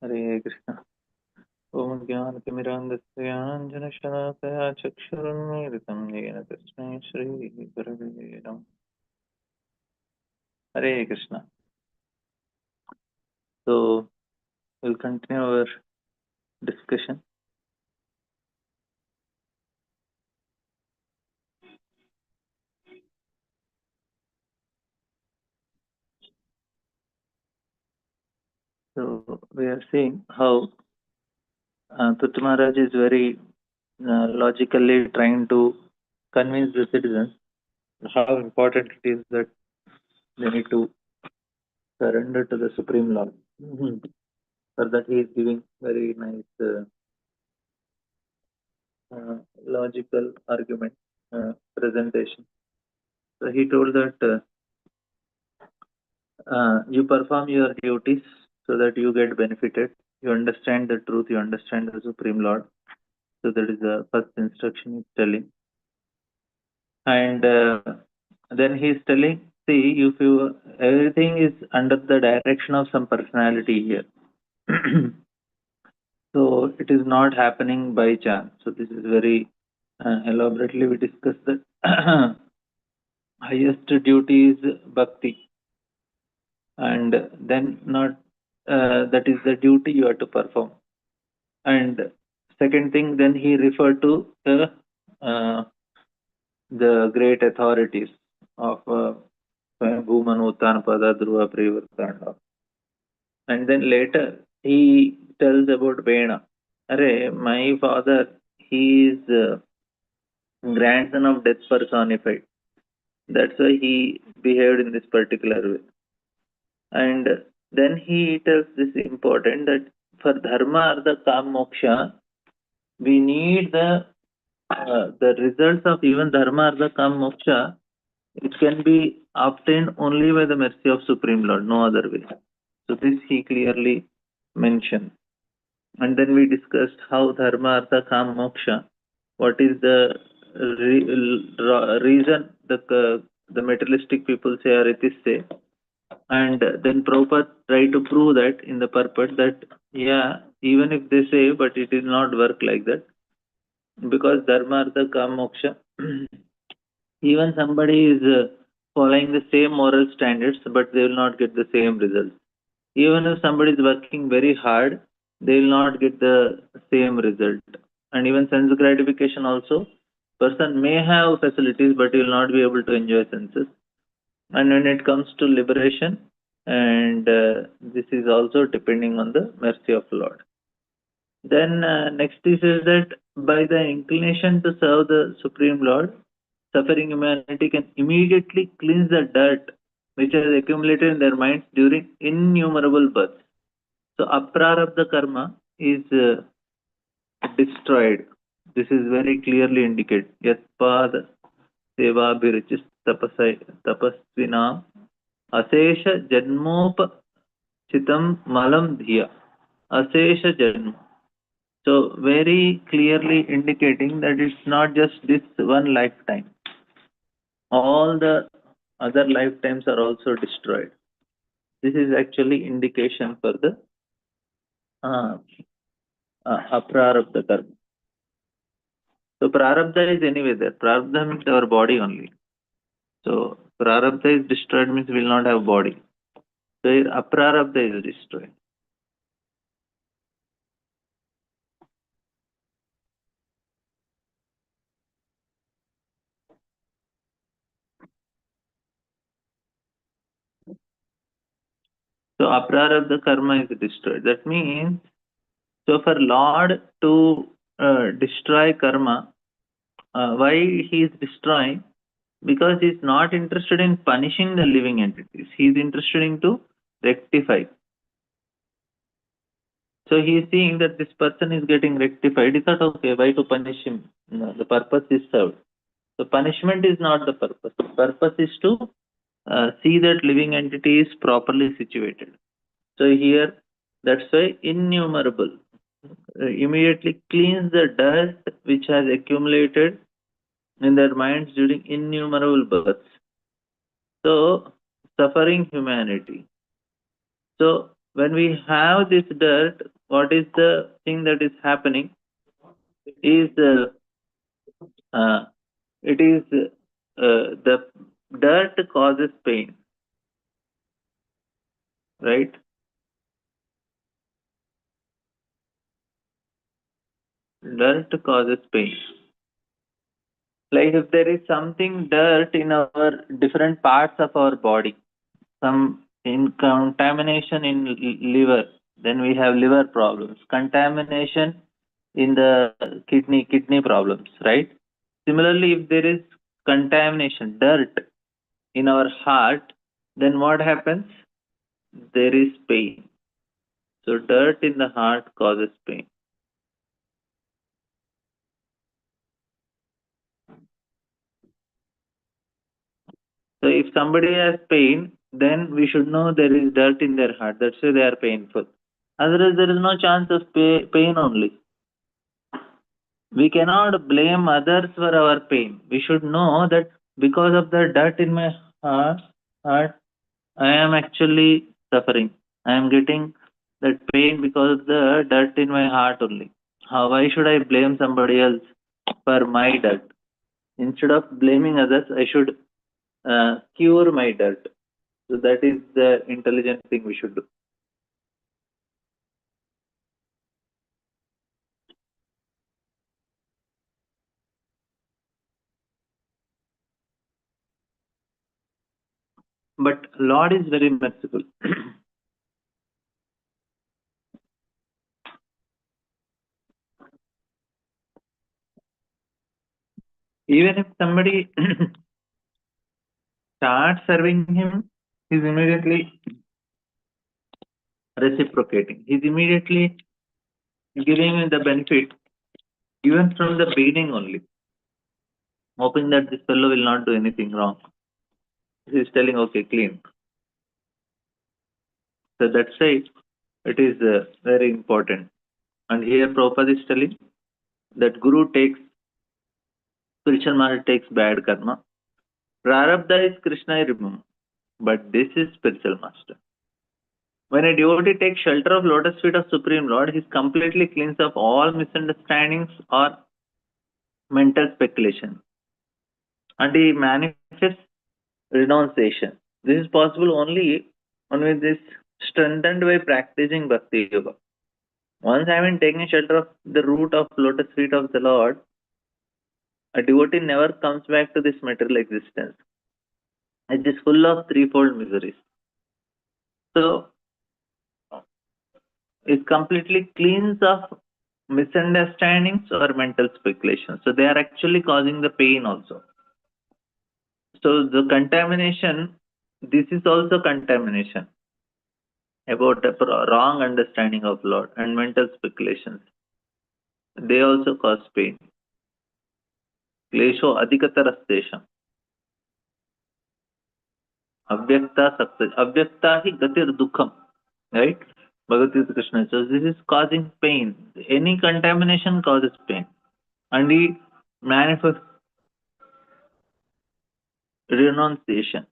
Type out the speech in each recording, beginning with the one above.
हरे कृष्ण। ओम ज्ञानतिमिरान्धस्य ज्ञानाञ्जनशलाकया चक्षुरुन्मीलितं येन तस्मै श्रीगुरवे नमः। Hare Krishna. So we'll continue our discussion. So we are seeing how Prithu Maharaj is very logically trying to convince the citizens how important it is that they need to surrender to the Supreme Lord. For that, he is giving very nice logical argument presentation. So he told that you perform your duties so that you get benefited. You understand the truth. You understand the Supreme Lord. So that is the first instruction he's telling. And then he's telling, see, if you everything is under the direction of some personality here. So it is not happening by chance. So this is very elaborately we discussed that highest duty is bhakti, and then not that is the duty you have to perform. And second thing, then he referred to the great authorities of Bhuman, Uttanpada, Dhruva, Privartana. And then later he tells about Vena. Array, my father, he is grandson of death personified. That's why he behaved in this particular way. And then he tells this important that for dharma, artha, kam, moksha, we need the results of even dharma, artha, kam, moksha. It can be obtained only by the mercy of Supreme Lord, no other way. So this he clearly mentioned. And then we discussed how dharma, artha, kam, moksha. What is the reason the materialistic people say or atheists say? And then Prabhupada tried to prove that in the purport that, yeah, even if they say, but it is not work like that. Because dharma, artha, kam, moksha, even somebody is following the same moral standards, but they will not get the same results. Even if somebody is working very hard, they will not get the same result. And even sense gratification also, person may have facilities, but he will not be able to enjoy senses. And when it comes to liberation, and this is also depending on the mercy of Lord. Then next he says that by the inclination to serve the Supreme Lord, suffering humanity can immediately cleanse the dirt which has accumulated in their minds during innumerable births. So aprarabdha karma is destroyed. This is very clearly indicated. Yatpad seva bhirichis tapasvinam asesha janmop chitam malam dhiya. Asesha janma. So very clearly indicating that it's not just this one lifetime. All the other lifetimes are also destroyed. This is actually indication for the aprarabdha karma. So prarabdha is anyway there. Prarabdha means our body only. So prarabdha is destroyed means we will not have body. So here aprarabdha is destroyed. So aprarabdha karma is destroyed. That means, so for Lord to destroy karma, why he is destroying? Because he is not interested in punishing the living entities. He is interested in to rectify. So he is seeing that this person is getting rectified. He thought, okay, why to punish him? No, the purpose is served. So punishment is not the purpose. The purpose is to see that living entity is properly situated. So here, that's why innumerable immediately cleans the dust which has accumulated in their minds during innumerable births. So suffering humanity. So when we have this dirt, what is the thing that is happening is uh, it is the dirt causes pain, right? Dirt causes pain. Like if there is something dirt in our different parts of our body, some in contamination in liver, then we have liver problems. Contamination in the kidney problems, right? Similarly, if there is contamination, dirt in our heart, then what happens? There is pain. So dirt in the heart causes pain. So if somebody has pain, then we should know there is dirt in their heart. That's why they are painful. Otherwise, there is no chance of pain only. We cannot blame others for our pain. We should know that because of the dirt in my heart, I am actually suffering. I am getting that pain because of the dirt in my heart only. Why should I blame somebody else for my dirt? Instead of blaming others, I should cure my dirt. So that is the intelligent thing we should do. But Lord is very merciful. Even if somebody starts serving him, he's immediately reciprocating. He's immediately giving him the benefit, even from the beginning only, hoping that this fellow will not do anything wrong. He's telling, okay, clean. So that's why it is very important. And here Prabhupada is telling that Guru takes, spiritual master takes bad karma. Prarabdha is Krishna, I remember. But this is spiritual master. When a devotee takes shelter of lotus feet of Supreme Lord, he is completely cleansed of all misunderstandings or mental speculation. And he manifests renunciation. This is possible only with this strengthened by practicing Bhakti Yoga. Once having taken shelter of the root of lotus feet of the Lord, a devotee never comes back to this material existence. It is full of threefold miseries. So it completely cleans of misunderstandings or mental speculations. So they are actually causing the pain also. So the contamination, this is also contamination about a wrong understanding of Lord and mental speculations. They also cause pain. Klesho adhikatarastesham. Avyakta sakta. Avyakta hi gatir dukham. Right? Bhagavad Gita Krishna. So this is causing pain. Any contamination causes pain. And he manifests renunciation.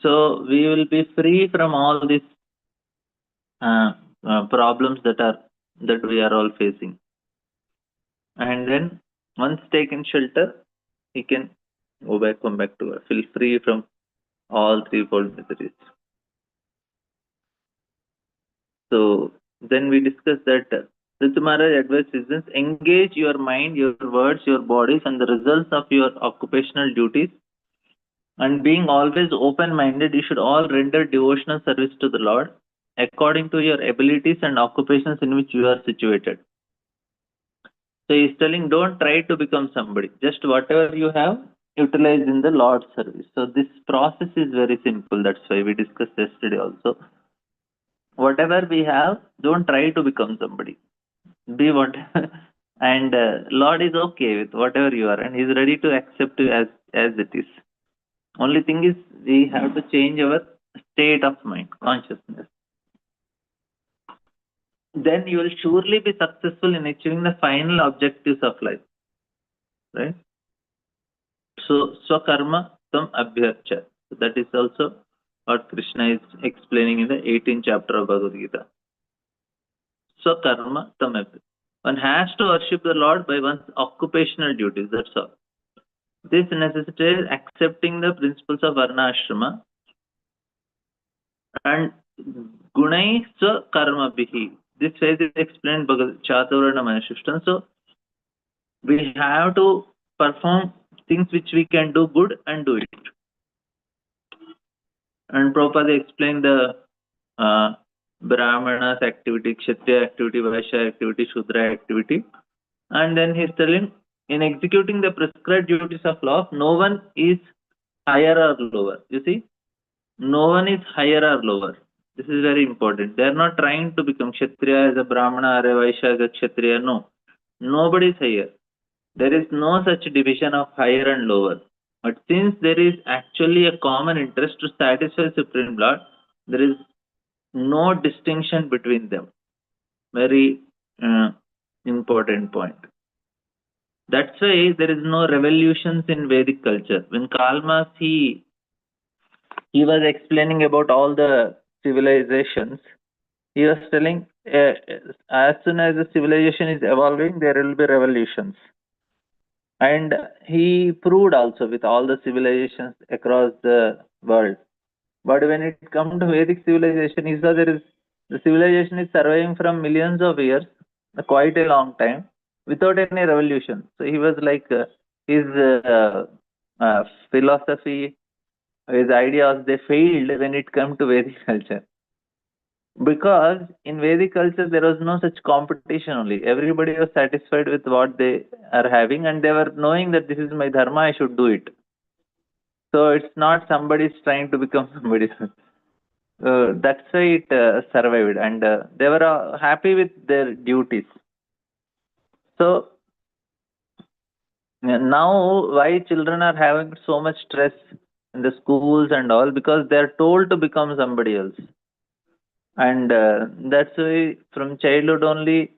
So we will be free from all these problems that we are all facing. And then once taken shelter, he can come back to feel free from all threefold miseries. So then we discussed that Ritu Maharaj advice is this: engage your mind, your words, your bodies, and the results of your occupational duties. And being always open-minded, you should all render devotional service to the Lord according to your abilities and occupations in which you are situated. So he's telling, don't try to become somebody. Just whatever you have, utilize in the Lord's service. So this process is very simple. That's why we discussed yesterday also. Whatever we have, don't try to become somebody. Be what, and Lord is okay with whatever you are, and He's ready to accept you as it is. Only thing is, we have to change our state of mind, consciousness. Then you will surely be successful in achieving the final objectives of life. Right? So, swakarma tam abhyarcha. So that is also what Krishna is explaining in the 18th chapter of Bhagavad Gita. So karma tamaphi. One has to worship the Lord by one's occupational duties, that's all. This necessitates accepting the principles of Varna Ashrama and Gunai Swa Karma Bihi. This phrase is explained by Chaturana Manashishtan. So we have to perform things which we can do good and do it. And Prabhupada explained the Brahmanas activity, Kshatriya activity, Vaishya activity, Shudra activity. And then he's telling, in executing the prescribed duties of law, no one is higher or lower. You see, no one is higher or lower. This is very important. They are not trying to become Kshatriya as a Brahmana or a Vaishya as a Kshatriya. No, nobody is higher. There is no such division of higher and lower. But since there is actually a common interest to satisfy Supreme Lord, there is no distinction between them. Very important point. That's why there is no revolutions in Vedic culture. When Kalmas he was explaining about all the civilizations, he was telling as soon as the civilization is evolving, there will be revolutions. And he proved also with all the civilizations across the world. But when it comes to Vedic civilization, he saw the civilization is surviving from millions of years, quite a long time, without any revolution. So he was like his philosophy, his ideas, they failed when it came to Vedic culture. Because in Vedic culture there was no such competition only. Everybody was satisfied with what they are having and they were knowing that this is my dharma, I should do it. So it's not somebody is trying to become somebody. That's why it survived and they were happy with their duties. So now why children are having so much stress in the schools and all, because they are told to become somebody else. And that's why from childhood only,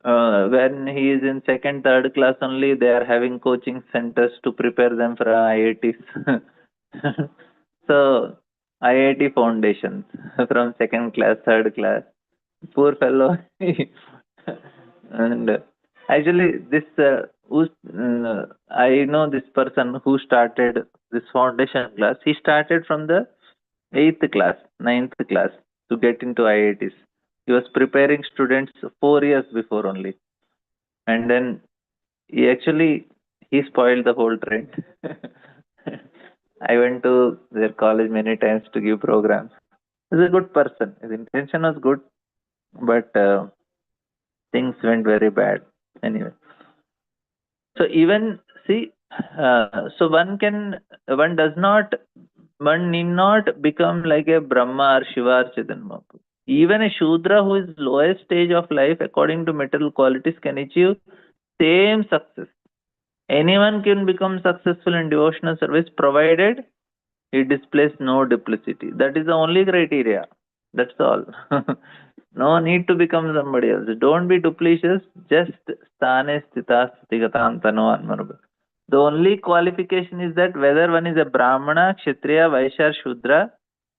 when he is in second, third class only, they are having coaching centers to prepare them for IITs. So IIT foundations from second class, third class. Poor fellow. And actually, this I know this person who started this foundation class. He started from the 8th class, 9th class to get into IITs. He was preparing students 4 years before only. And then he spoiled the whole trend. I went to their college many times to give programs. He's a good person. His intention was good, but things went very bad. Anyway. So even see, so one need not become like a Brahma or Shiva or Chaitanya Mahaprabhu. Even a Shudra who is lowest stage of life according to material qualities can achieve same success. Anyone can become successful in devotional service provided he displays no duplicity. That is the only criteria. That's all. No need to become somebody else. Don't be duplicitous. Just sthane sthita sthitigatam tanovan manubha. The only qualification is that whether one is a Brahmana, Kshatriya, Vaishya, Shudra,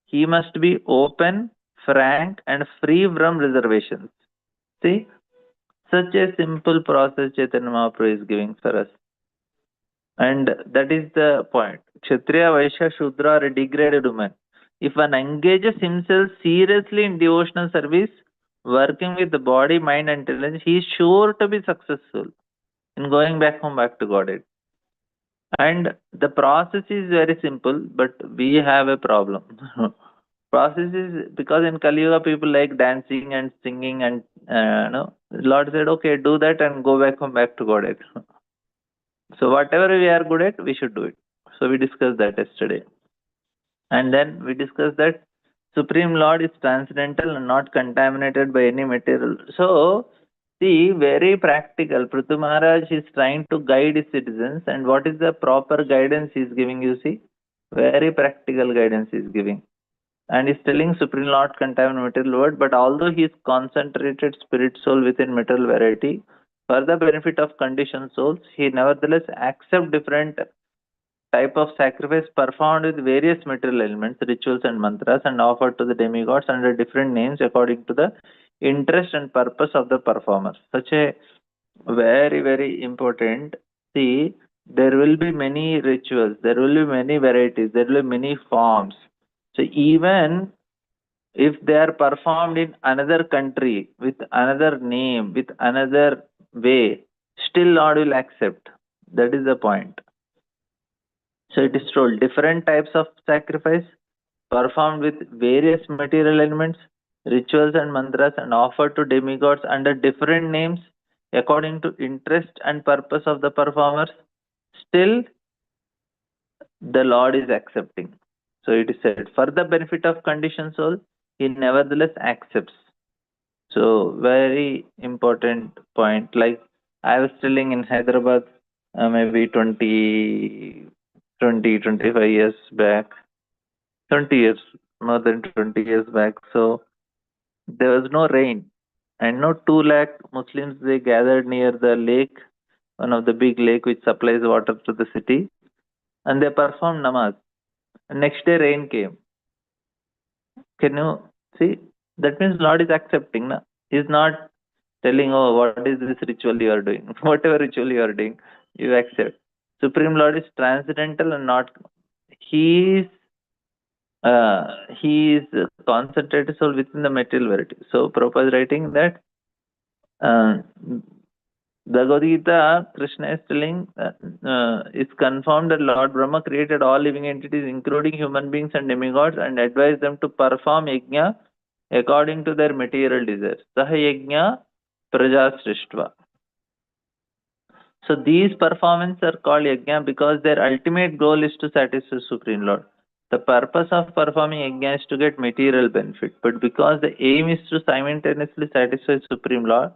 he must be open, frank, and free from reservations. See, such a simple process Chaitanya Mahaprabhu is giving for us. And that is the point. Kshatriya, Vaishya, Shudra are a degraded woman. If one engages himself seriously in devotional service, working with the body, mind, and intelligence, he is sure to be successful in going back home, back to Godhead. And the process is very simple, but we have a problem. Process is because in Kali Yuga people like dancing and singing and Lord said, okay, do that and go back home, back to Godhead. So whatever we are good at, we should do it. So we discussed that yesterday. And then we discussed that Supreme Lord is transcendental and not contaminated by any material. So, see, very practical. Prithu Maharaj is trying to guide his citizens. And what is the proper guidance he is giving, you see? Very practical guidance he is giving. And he's telling Supreme Lord contaminated material world, but although he is concentrated spirit soul within material variety, for the benefit of conditioned souls, he nevertheless accepts different type of sacrifice performed with various material elements, rituals and mantras, and offered to the demigods under different names according to the interest and purpose of the performer. Such a very, very important. See, there will be many rituals, there will be many varieties, there will be many forms. So even if they are performed in another country with another name, with another way, still Lord will accept. That is the point. So it is told different types of sacrifice performed with various material elements, rituals and mantras, and offered to demigods under different names according to interest and purpose of the performers. Still, the Lord is accepting. So it is said, for the benefit of conditioned soul, he nevertheless accepts. So very important point. Like I was telling in Hyderabad, maybe 25 years back, 20 years, more than 20 years back. So there was no rain, and no 2 lakh Muslims they gathered near the lake, one of the big lake which supplies water to the city, and they performed namaz. And next day rain came. Can you see? That means Lord is accepting. Na? He's not telling, oh, what is this ritual you are doing? Whatever ritual you are doing, you accept. Supreme Lord is transcendental and not. He is he is concentrated soul within the material variety. So Prabhupada is writing that Bhagavad Gita, Krishna is telling, it's confirmed that Lord Brahma created all living entities, including human beings and demigods, and advised them to perform yajna according to their material desires. Saha yajna praja srishtva. So these performances are called yajna because their ultimate goal is to satisfy Supreme Lord. The purpose of performing yajna is to get material benefit, but because the aim is to simultaneously satisfy Supreme Lord,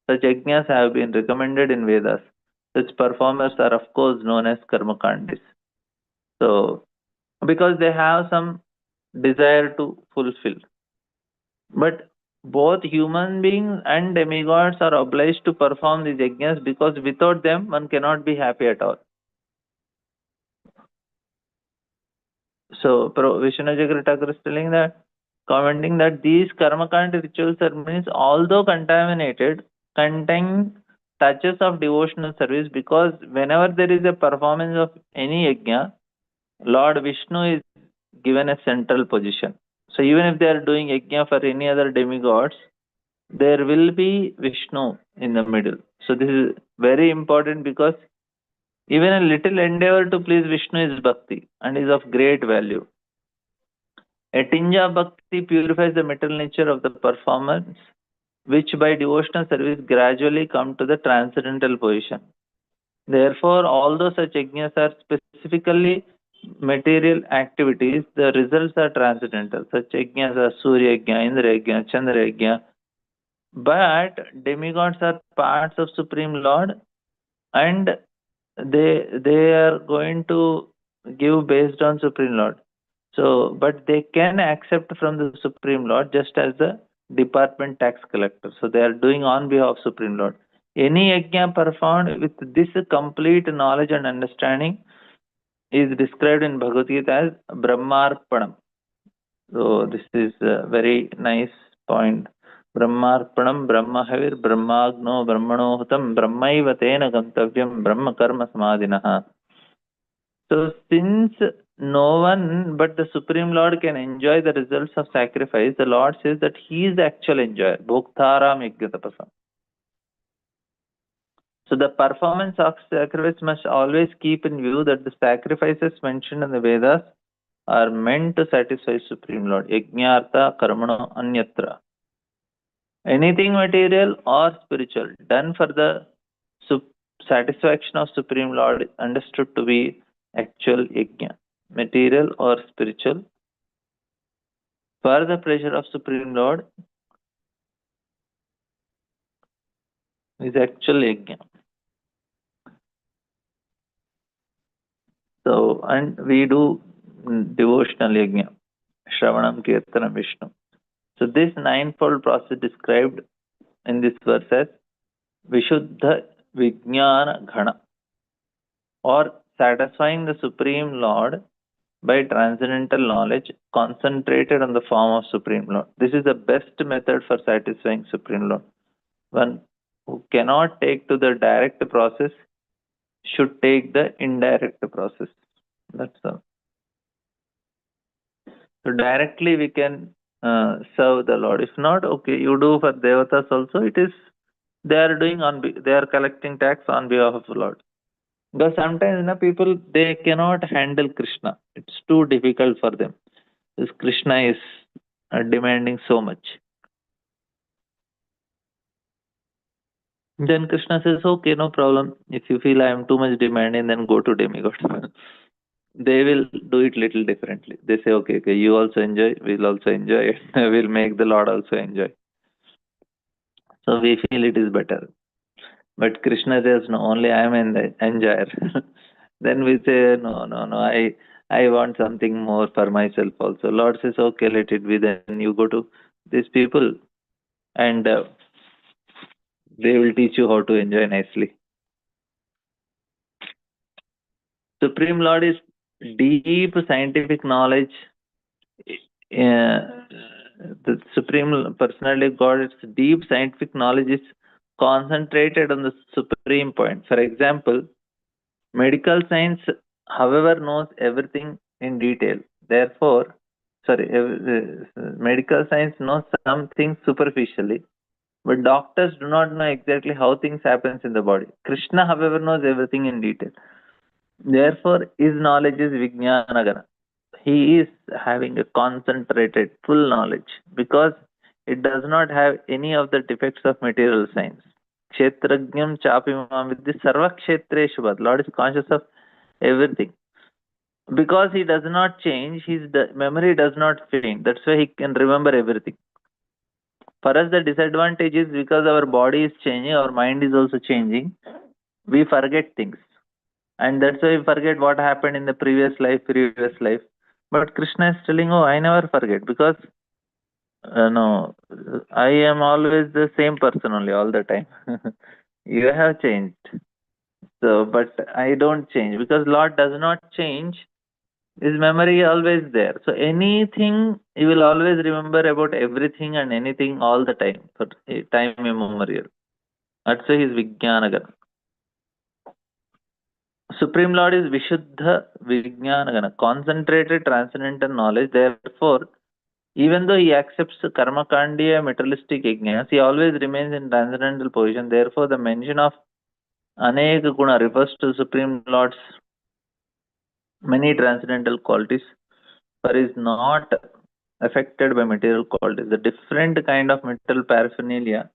such yajnas have been recommended in Vedas. Such performers are of course known as karmakandis. So, because they have some desire to fulfill. But both human beings and demigods are obliged to perform these yajnas because without them one cannot be happy at all. So Vishnu Thakur is telling that, commenting that these karmakanda ritual ceremonies, although contaminated, contain touches of devotional service because whenever there is a performance of any yajna, Lord Vishnu is given a central position. So even if they are doing yajna for any other demigods, there will be Vishnu in the middle. So this is very important because even a little endeavor to please Vishnu is bhakti and is of great value. A tinge of bhakti purifies the material nature of the performance, which by devotional service gradually come to the transcendental position. Therefore, although such yajnas are specifically material activities, the results are transcendental. Such yajnas are Surya yajna, Indra yajna, Chandra yajna. But demigods are parts of Supreme Lord, and they are going to give based on Supreme Lord. So, but they can accept from the Supreme Lord just as the department tax collector. So they are doing on behalf of Supreme Lord. Any yajna performed with this complete knowledge and understanding is described in Bhagavad Gita as Brahmarpanam. So this is a very nice point. Brahmarpanam, Brahmahavir, Brahmagno, Brahmanohutam, Brahmaiva tena gantavyam, Brahma karma samadhinaha. So since no one but the Supreme Lord can enjoy the results of sacrifice, the Lord says that He is the actual enjoyer. Bhoktaram yajnatapasam. So the performance of sacrifice must always keep in view that the sacrifices mentioned in the Vedas are meant to satisfy Supreme Lord. Yajnartha karmano anyatra. Anything material or spiritual done for the satisfaction of Supreme Lord is understood to be actual yajna. Material or spiritual for the pleasure of Supreme Lord is actual yajna. So, and we do devotional yajna, Shravanam, Kirtanam, Vishnu. So this ninefold process described in this verse as Vishuddha Vijnana Ghana or satisfying the Supreme Lord by transcendental knowledge concentrated on the form of Supreme Lord. This is the best method for satisfying Supreme Lord. One who cannot take to the direct process should take the indirect process. That's all. So directly we can serve the Lord. If not, okay, you do for devatas also. It is they are doing they are collecting tax on behalf of the Lord. Because sometimes people they cannot handle Krishna. It's too difficult for them. Because Krishna is demanding so much. Then Krishna says, okay, no problem. If you feel I am too much demanding, then go to demigod. They will do it little differently. They say, okay, okay, you also enjoy, we'll also enjoy, we'll make the Lord also enjoy. So we feel it is better. But Krishna says, no, only I am an enjoyer. Then we say, no, no, no, I want something more for myself also. Lord says, okay, let it be. Then you go to these people and they will teach you how to enjoy nicely. Supreme Lord is deep scientific knowledge. The Supreme Personality of God, its deep scientific knowledge is concentrated on the supreme point. For example, medical science, however, knows everything in detail. Therefore, medical science knows some things superficially, but doctors do not know exactly how things happens in the body. Krishna, however, knows everything in detail. Therefore, his knowledge is Vijnanagana. He is having a concentrated, full knowledge because it does not have any of the defects of material science. Kshetrajnam chapimam vidhi sarva kshetreshu bhat. Lord is conscious of everything. Because he does not change, his memory does not fade. That's why he can remember everything. For us, the disadvantage is because our body is changing, our mind is also changing. We forget things. And that's why we forget what happened in the previous life. But Krishna is telling, oh, I never forget because no, I am always the same person only all the time. You have changed. So, but I don't change because Lord does not change. His memory always there. So anything, you will always remember about everything and anything all the time for time immemorial. That's why he's Vijnanagana. Supreme Lord is Vishuddha Vijnanagana, concentrated transcendental knowledge. Therefore, even though he accepts Karmakandiya materialistic yajnas, he always remains in transcendental position. Therefore, the mention of Aneka Guna refers to Supreme Lord's many transcendental qualities, for is not affected by material qualities. The different kind of material paraphernalia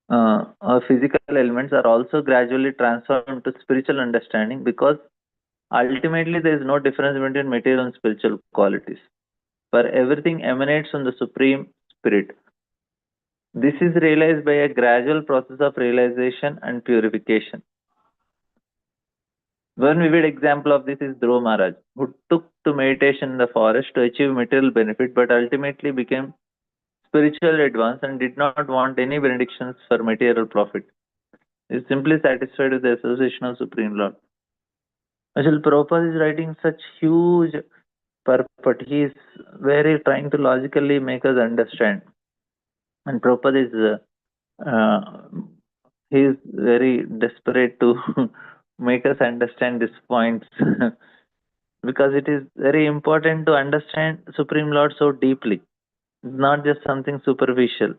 or physical elements are also gradually transformed to spiritual understanding because ultimately there is no difference between material and spiritual qualities. For everything emanates from the Supreme Spirit. This is realized by a gradual process of realization and purification. One vivid example of this is Dhruva Maharaj, who took to meditation in the forest to achieve material benefit but ultimately became spiritually advanced and did not want any benedictions for material profit. He is simply satisfied with the association of Supreme Lord. Actually, Prabhupada is writing such huge purport. He is very trying to logically make us understand. And Prabhupada is he is very desperate to make us understand these points because it is very important to understand Supreme Lord so deeply, not just something superficial.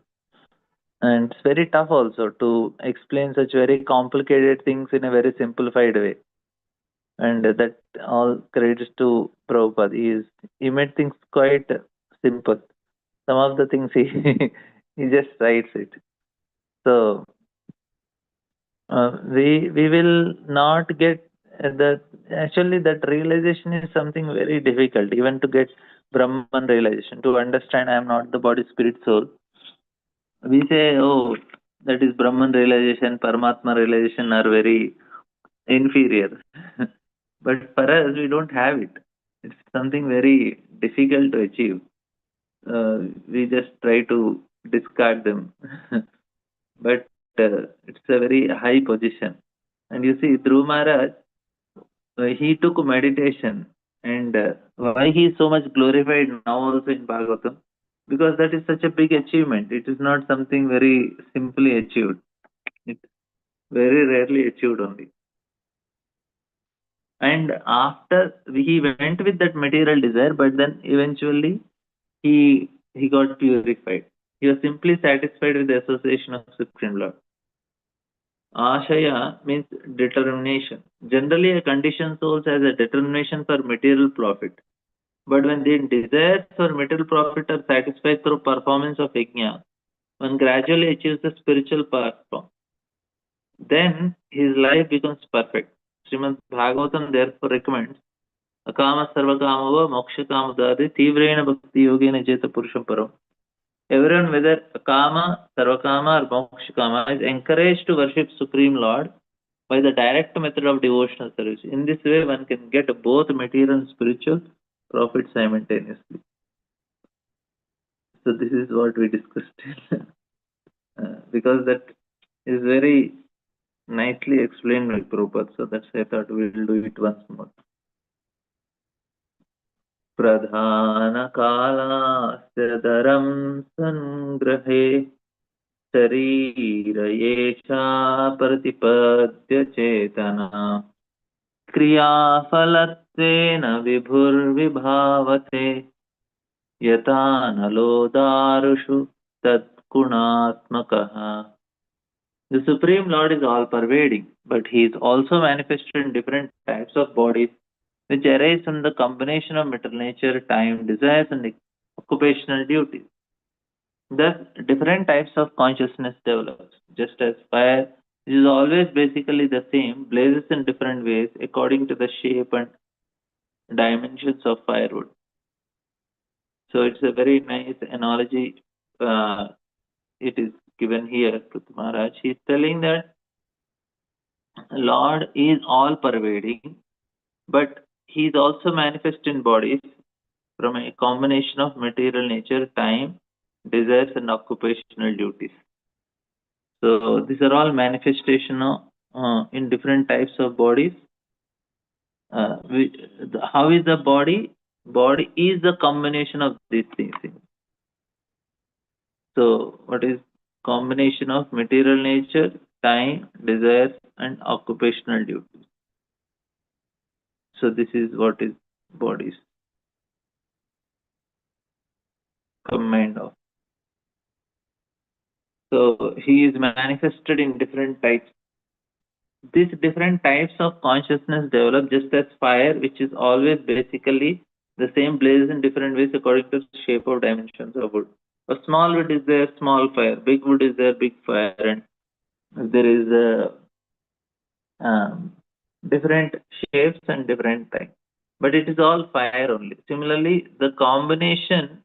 And it's very tough also to explain such very complicated things in a very simplified way. And that all credits to Prabhupada. He made things quite simple. Some of the things he he just writes it. So we will not get that. Actually, that realization is something very difficult, even to get Brahman realization, to understand I am not the body, spirit, soul. We say, oh, that is Brahman realization, Paramatma realization are very inferior. But for us, we don't have it. It's something very difficult to achieve. We just try to discard them. But it's a very high position. And you see, Dhruva Maharaj, he took meditation, and why he is so much glorified now also in Bhagavatam? Because that is such a big achievement. It is not something very simply achieved. It's very rarely achieved only. And after he went with that material desire, but then eventually he got purified. He was simply satisfied with the association of Supreme Lord. Ashaya means determination. Generally, a conditioned soul has a determination for material profit. But when the desires for material profit are satisfied through performance of yajna, one gradually achieves the spiritual path form. Then his life becomes perfect. Srimad Bhagavatam therefore recommends Akama Sarvakamava Moksha Kamadadi Tivrena Bhakti Yogena Jeta Purusham Param. Everyone, whether Kama, Sarvakama, or Mokshakama, is encouraged to worship Supreme Lord by the direct method of devotional service. In this way, one can get both material and spiritual profit simultaneously. So this is what we discussed. Because that is very nicely explained by Prabhupada. So that's why I thought we'll do it once more. प्रधानकालास्य Darrang सङ्ग्रहे शरीर येषा प्रतिपद्य चेतना क्रियाफलत्वेन विभुर्विभावते यथा नलो दारुषु तत्गुणात्मकः. The Supreme Lord is all-pervading, but He is also manifested in different types of bodies which arise from the combination of material nature, time, desires, and occupational duties. Thus, different types of consciousness develops. Just as fire, which is always basically the same, blazes in different ways according to the shape and dimensions of firewood. So it's a very nice analogy. It is given here, Pruth Maharaj. He is telling that Lord is all-pervading, but He is also manifest in bodies from a combination of material nature, time, desires, and occupational duties. So these are all manifestation in different types of bodies. How is the body? Body is the combination of these things. So what is combination of material nature, time, desires, and occupational duties? So this is what is bodies combined of. So he is manifested in different types. These different types of consciousness develop just as fire, which is always basically the same, blazes in different ways according to the shape of dimensions of wood. A small wood is there, small fire. Big wood is there, big fire. And there is different shapes and different types. But it is all fire only. Similarly, the combination,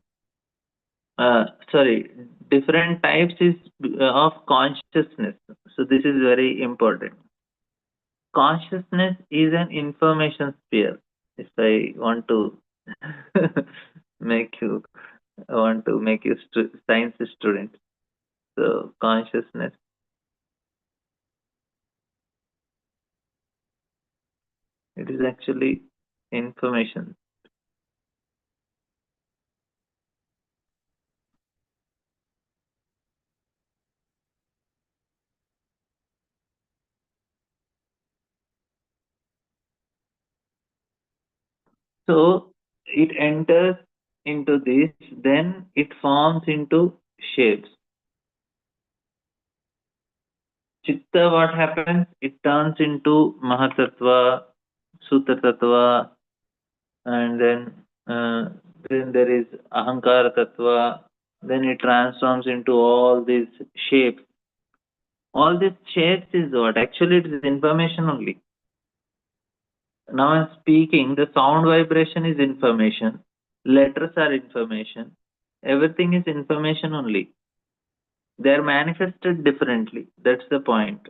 different types is of consciousness. So this is very important. Consciousness is an information sphere. If I want to make you science student. So consciousness. It is actually information. So it enters into this, then it forms into shapes. Chitta, what happens? It turns into Mahatattva, Sutra and then there is Ahankara Tattva. Then it transforms into all these shapes. All these shapes is what? Actually, it is information only. Now I'm speaking, the sound vibration is information, letters are information, everything is information only. They are manifested differently. That's the point.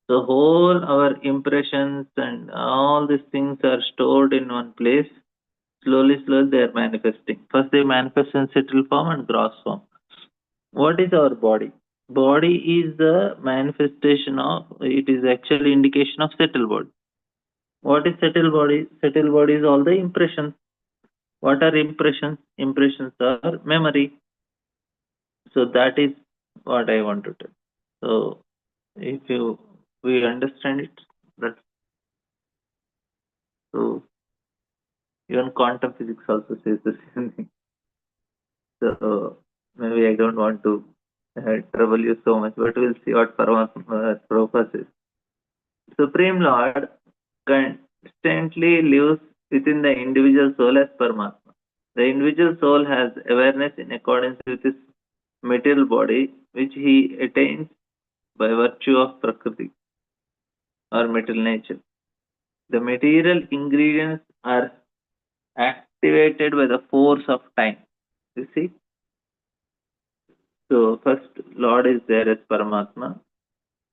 So whole our impressions and all these things are stored in one place. Slowly they are manifesting. First they manifest in subtle form and gross form. What is our body? Body is the manifestation of, it is actually indication of subtle body. What is settled body? Settled body is all the impressions. What are impressions? Impressions are memory. So that is what I want to tell. So if we understand it, that's so. Even quantum physics also says the same thing. So maybe I don't want to trouble you so much, but we'll see what Prabhupada says. Supreme Lord constantly lives within the individual soul as Paramatma. The individual soul has awareness in accordance with his material body, which he attains by virtue of Prakriti or material nature. The material ingredients are activated by the force of time. You see? So first Lord is there as Paramatma.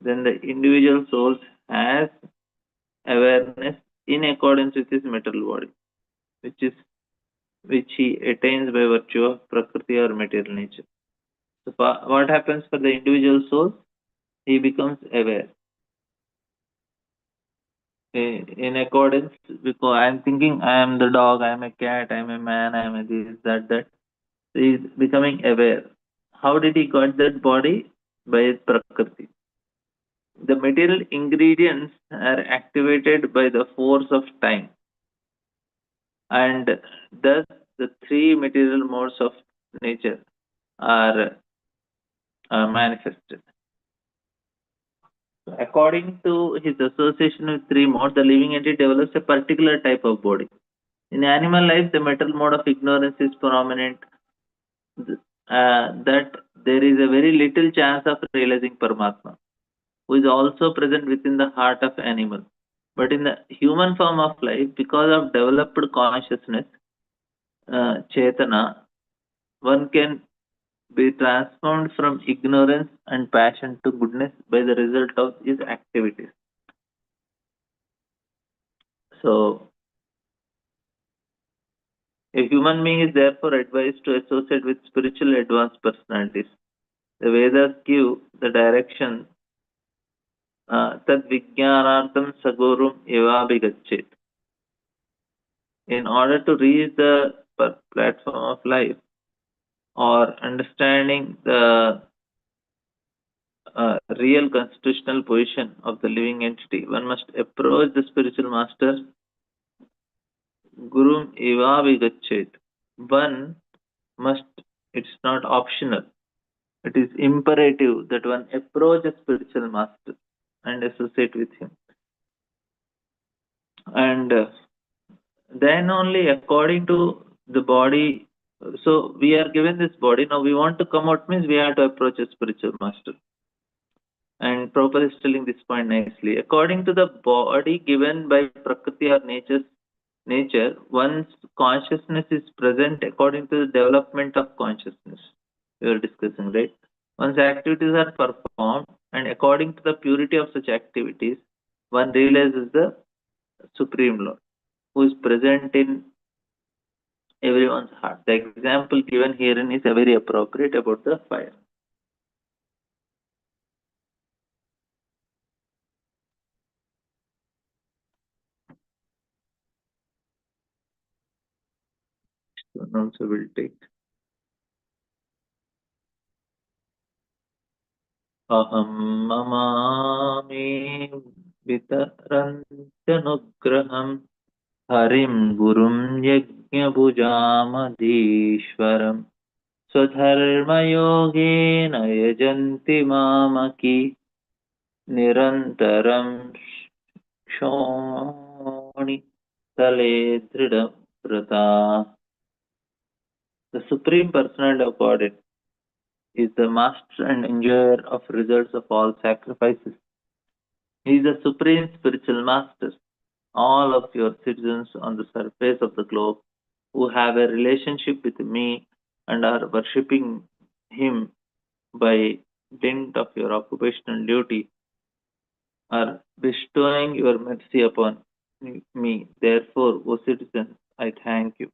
Then the individual soul has awareness in accordance with his material body, which he attains by virtue of Prakriti or material nature. So what happens for the individual soul? He becomes aware. In accordance, because I am thinking I am the dog, I am a cat, I am a man, I am a this, that, that. So he is becoming aware. How did he got that body? By his Prakriti. The material ingredients are activated by the force of time, and thus the three material modes of nature are manifested. According to his association with three modes, the living entity develops a particular type of body. In animal life, the material mode of ignorance is prominent, that there is a very little chance of realizing Paramatma, who is also present within the heart of animal. But in the human form of life, because of developed consciousness, Chetana, one can be transformed from ignorance and passion to goodness by the result of his activities. So, a human being is therefore advised to associate with spiritual advanced personalities. The Vedas give the direction tad vijnanartham sagurum evabhigachet. In order to reach the platform of life or understanding the real constitutional position of the living entity, one must approach the spiritual master Gurum evabhigachet. One must, it's not optional, it is imperative that one approach a spiritual master and associate with him. And then only according to the body, so we are given this body, now we want to come out means we have to approach a spiritual master. And Prabhupada is telling this point nicely. According to the body given by Prakriti or nature, one's consciousness is present according to the development of consciousness. We were discussing, right? One's activities are performed, and according to the purity of such activities, one realizes the Supreme Lord, who is present in everyone's heart. The example given herein is very appropriate about the fire. So also will take. Aham mamami vitarantanugraham Harim Gurum Yajna Bhujamadishwaram Swadharma Yogena Yajanti Mamaki Nirantaram Shoni Tale Dridam Prata. The Supreme Personality of Godhead is the master and enjoyer of results of all sacrifices. He is the supreme spiritual master. All of your citizens on the surface of the globe who have a relationship with me and are worshipping him by dint of your occupational duty are bestowing your mercy upon me. Therefore, O citizens, I thank you.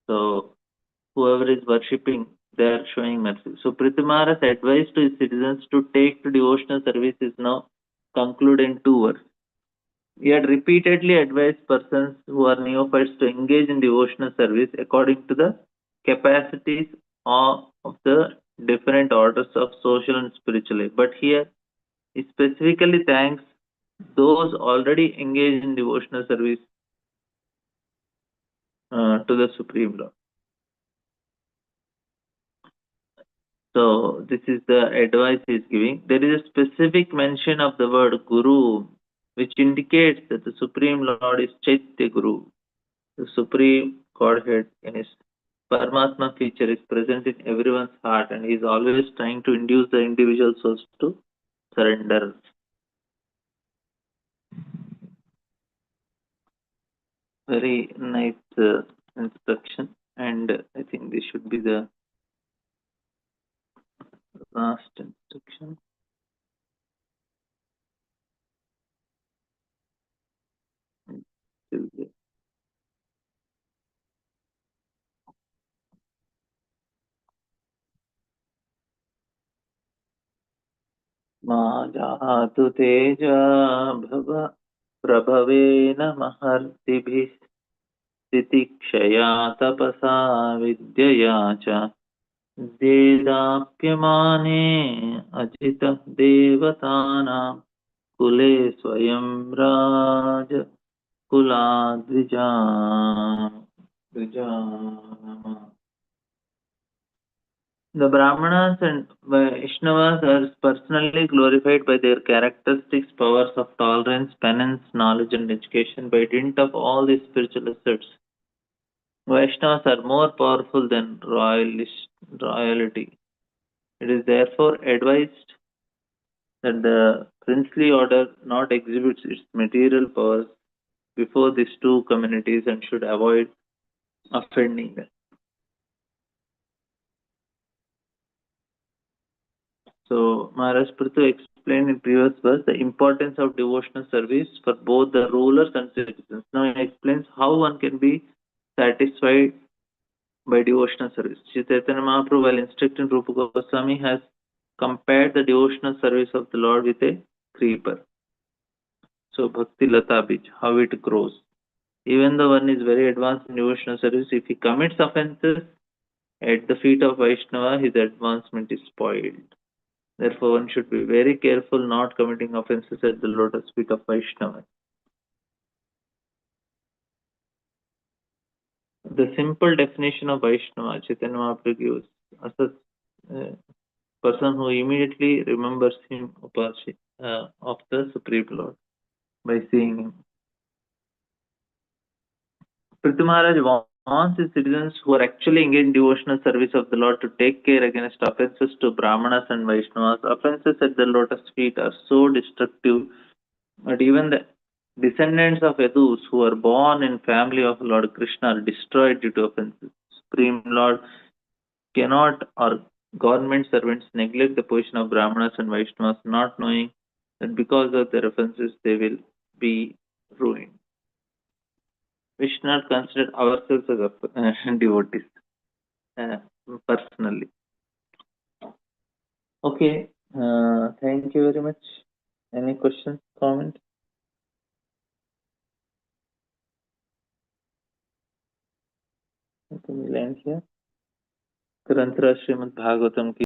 So, whoever is worshipping, they are showing mercy. So, Prithimara's advice to his citizens to take to devotional service is now conclude in two words. He had repeatedly advised persons who are neophytes to engage in devotional service according to the capacities of the different orders of social and spiritual life. But here he specifically thanks those already engaged in devotional service to the Supreme Lord. So this is the advice he is giving. There is a specific mention of the word Guru, which indicates that the Supreme Lord is Chaitya Guru, the Supreme Godhead in his Paramatma feature is present in everyone's heart, and he is always trying to induce the individual souls to surrender. Very nice instruction, and I think this should be the last instruction. Till the मा जातु तेजा भव प्रभवेन महर्षिभिः स्थितिक्षया तपसा विद्यया च देदाप्यमाने अजितः देवतानां कुले स्वयं राज कुलाद्विजा The Brahmanas and Vaishnavas are personally glorified by their characteristics, powers of tolerance, penance, knowledge, and education. By dint of all these spiritual assets, Vaishnavas are more powerful than royalty. It is therefore advised that the princely order not exhibits its material powers before these two communities and should avoid offending them. So Maharaj Prithu explained in previous verse the importance of devotional service for both the rulers and citizens. Now he explains how one can be satisfied by devotional service. Sri Chaitanya Mahaprabhu, while instructing Rupa Goswami, has compared the devotional service of the Lord with a creeper. So Bhakti Lata Bij, how it grows. Even though one is very advanced in devotional service, if he commits offenses at the feet of Vaishnava, his advancement is spoiled. Therefore, one should be very careful not committing offenses at the lotus feet of Vaishnava. The simple definition of Vaishnava, Chaitanya Mahaprabhu gives as a person who immediately remembers him of the Supreme Lord by seeing him. Prithu Maharaj wants his citizens who are actually engaged in devotional service of the Lord to take care against offenses to Brahmanas and Vaishnavas. Offenses at the lotus feet are so destructive, but even the descendants of Yadus who are born in family of Lord Krishna are destroyed due to offenses. Supreme Lord cannot, or government servants neglect the position of Brahmanas and Vaishnavas, not knowing that because of their offenses they will be ruined. We should not consider ourselves as devotees personally. Okay, thank you very much. Any questions, comments? Can we land here? Grantha Srimad Bhagavatam ki